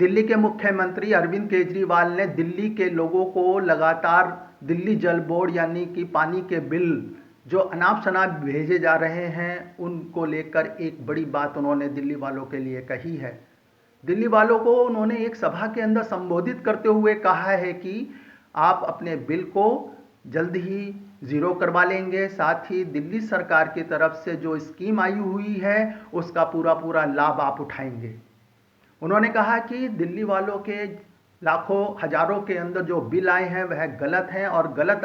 दिल्ली के मुख्यमंत्री अरविंद केजरीवाल ने दिल्ली के लोगों को लगातार दिल्ली जल बोर्ड यानी कि पानी के बिल जो अनाप शनाप भेजे जा रहे हैं उनको लेकर एक बड़ी बात उन्होंने दिल्ली वालों के लिए कही है। दिल्ली वालों को उन्होंने एक सभा के अंदर संबोधित करते हुए कहा है कि आप अपने बिल को जल्द ही ज़ीरो करवा लेंगे, साथ ही दिल्ली सरकार की तरफ से जो स्कीम आई हुई है उसका पूरा लाभ आप उठाएंगे। उन्होंने कहा कि दिल्ली वालों के लाखों हजारों के अंदर जो बिल आए हैं वह गलत हैं और गलत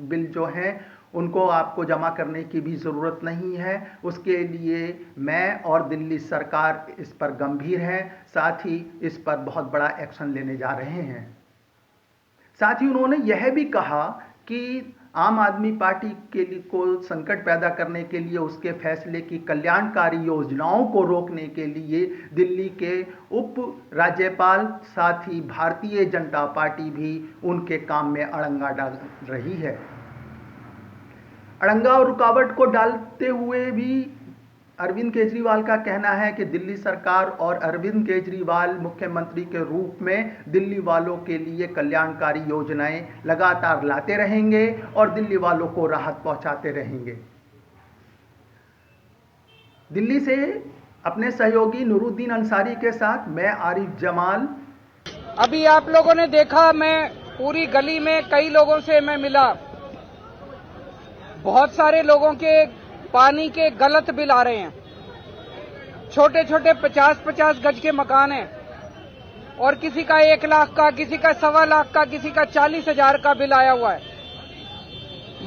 बिल जो हैं उनको आपको जमा करने की भी ज़रूरत नहीं है। उसके लिए मैं और दिल्ली सरकार इस पर गंभीर है, साथ ही इस पर बहुत बड़ा एक्शन लेने जा रहे हैं। साथ ही उन्होंने यह भी कहा कि आम आदमी पार्टी के लिए को संकट पैदा करने के लिए उसके फैसले की कल्याणकारी योजनाओं को रोकने के लिए दिल्ली के उप राज्यपाल साथ ही भारतीय जनता पार्टी भी उनके काम में अड़ंगा डाल रही है। अड़ंगा और रुकावट को डालते हुए भी अरविंद केजरीवाल का कहना है कि दिल्ली सरकार और अरविंद केजरीवाल मुख्यमंत्री के रूप में दिल्ली वालों के लिए कल्याणकारी योजनाएं लगातार लाते रहेंगे और दिल्ली वालों को राहत पहुंचाते रहेंगे। दिल्ली से अपने सहयोगी नूरुद्दीन अंसारी के साथ मैं आरिफ जमाल। अभी आप लोगों ने देखा, मैं पूरी गली में कई लोगों से मैं मिला। बहुत सारे लोगों के पानी के गलत बिल आ रहे हैं। छोटे छोटे 50-50 गज के मकान हैं और किसी का 1 लाख का, किसी का 1.25 लाख का, किसी का 40,000 का बिल आया हुआ है।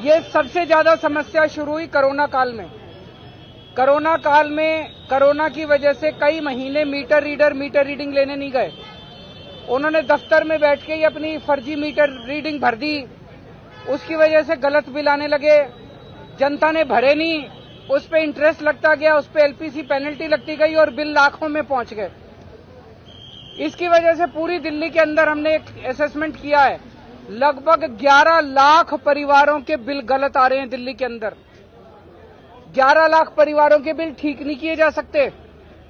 ये सबसे ज्यादा समस्या शुरू हुई कोरोना काल में। कोरोना काल में कोरोना की वजह से कई महीने मीटर रीडिंग लेने नहीं गए। उन्होंने दफ्तर में बैठ के ही अपनी फर्जी मीटर रीडिंग भर दी। उसकी वजह से गलत बिल आने लगे। जनता ने भरे नहीं, उस पे इंटरेस्ट लगता गया, उस पे एलपीसी पेनल्टी लगती गई और बिल लाखों में पहुंच गए। इसकी वजह से पूरी दिल्ली के अंदर हमने एक असेसमेंट किया है, लगभग 11 लाख परिवारों के बिल गलत आ रहे हैं दिल्ली के अंदर। 11 लाख परिवारों के बिल ठीक नहीं किए जा सकते।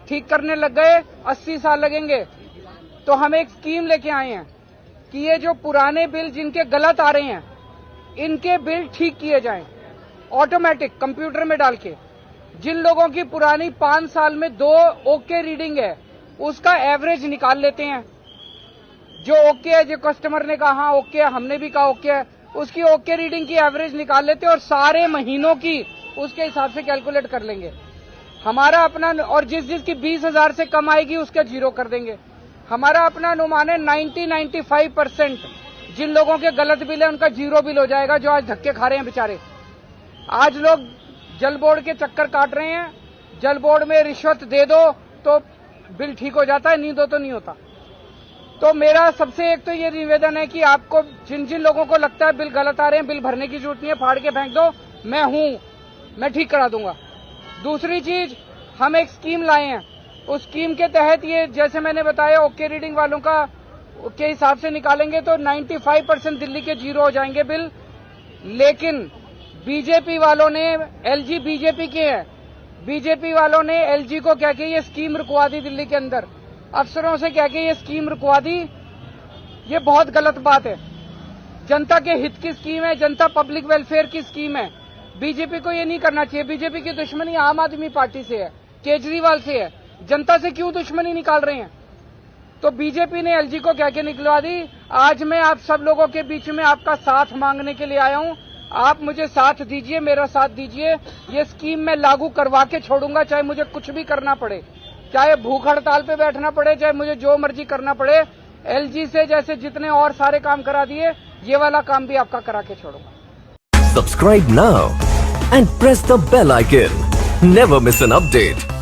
ठीक करने लग गए 80 साल लगेंगे। तो हम एक स्कीम लेके आए हैं कि ये जो पुराने बिल जिनके गलत आ रहे हैं इनके बिल ठीक किए जाएं, ऑटोमेटिक कंप्यूटर में डाल के। जिन लोगों की पुरानी 5 साल में 2 ओके रीडिंग है उसका एवरेज निकाल लेते हैं। जो ओके है, जो कस्टमर ने कहा हाँ ओके है, हमने भी कहा ओके है, उसकी ओके रीडिंग की एवरेज निकाल लेते हैं और सारे महीनों की उसके हिसाब से कैलकुलेट कर लेंगे। हमारा अपना, और जिसकी 20,000 से कम आएगी उसका 0 कर देंगे। हमारा अपना अनुमान है 90-95% जिन लोगों के गलत बिल है उनका 0 बिल हो जाएगा, जो आज धक्के खा रहे हैं बेचारे। आज लोग जल बोर्ड के चक्कर काट रहे हैं। जल बोर्ड में रिश्वत दे दो तो बिल ठीक हो जाता है, नहीं दो तो नहीं होता। तो मेरा सबसे एक तो ये निवेदन है कि आपको जिन जिन लोगों को लगता है बिल गलत आ रहे हैं, बिल भरने की जरूरत नहीं है, फाड़ के फेंक दो, मैं ठीक करा दूंगा। दूसरी चीज, हम एक स्कीम लाए हैं। उस स्कीम के तहत ये जैसे मैंने बताया ओके रीडिंग वालों का के हिसाब से निकालेंगे तो 95% दिल्ली के 0 हो जाएंगे बिल। लेकिन बीजेपी वालों ने, एलजी बीजेपी के हैं, बीजेपी वालों ने एलजी को कह के ये स्कीम रुकवा दी दिल्ली के अंदर। अफसरों से कह के ये स्कीम रुकवा दी। ये बहुत गलत बात है। जनता के हित की स्कीम है, जनता पब्लिक वेलफेयर की स्कीम है। बीजेपी को ये नहीं करना चाहिए। बीजेपी की दुश्मनी आम आदमी पार्टी से है, केजरीवाल से है। जनता से क्यों दुश्मनी निकाल रहे हैं? तो बीजेपी ने एलजी को कह के निकलवा दी। आज मैं आप सब लोगों के बीच में आपका साथ मांगने के लिए आया हूं। आप मुझे साथ दीजिए, मेरा साथ दीजिए। ये स्कीम मैं लागू करवा के छोड़ूंगा, चाहे मुझे कुछ भी करना पड़े, चाहे भूख हड़ताल पे बैठना पड़े, चाहे मुझे जो मर्जी करना पड़े। एलजी से जैसे जितने और सारे काम करा दिए, ये वाला काम भी आपका करा के छोड़ूंगा। Subscribe now and press the bell icon. Never miss an update.